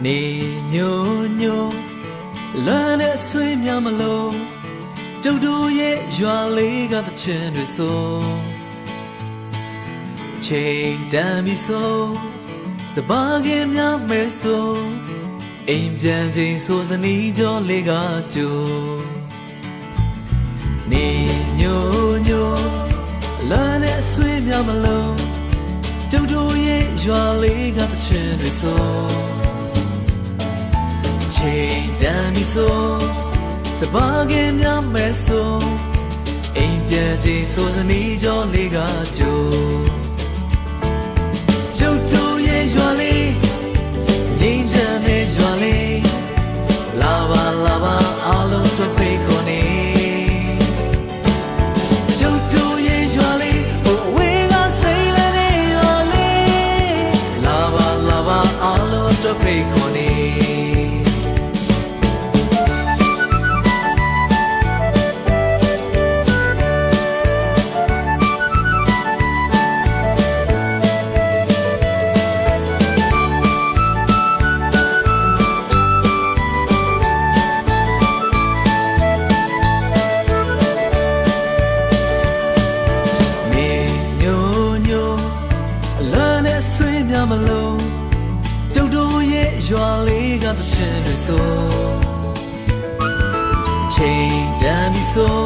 နေညိုညိုလမ်းနဲ့ဆွေးများမလို့ကျုပ်တို့ရဲ့ရွာလေးကသချင်းတွေဆိုချိန်တန်ပြီဆိုစပါးကင်များမဲဆိုအိမ်ပြန်ချိန်ဆိုစနီးကြောလေးကကြိုနေညိုညိုလမ်းနဲ့ဆွေးများမလို့ကျုပ်တို့ရဲ့ရွာလေးကသချင်းတွေဆိုချိန်တန်ပြီဆိုစပါးကင်များမဲဆိုအိမ်ပြန်ချိန်ဆိုစနီးကြောလေးကကြိုကျုပ်တို့ရဲ့ရွာလေးငြိမ်းချမ်းတဲ့ရွာလေးလာပါလာပါအားလုံးတို့ဖိတ်ခေါ်နေကျုပ်တို့ရဲ့ရွာလေးဟိုဝေးကစိတ်လည်းတဲ့ရွာလေးလာပါလာပါအားလုံးတို့ဖိတ်ခေါ်နေမလို့ကျုပ်တို့ရဲ့ရွာလေးကသချင်းတွေဆိုချိန်တန်ပြီဆို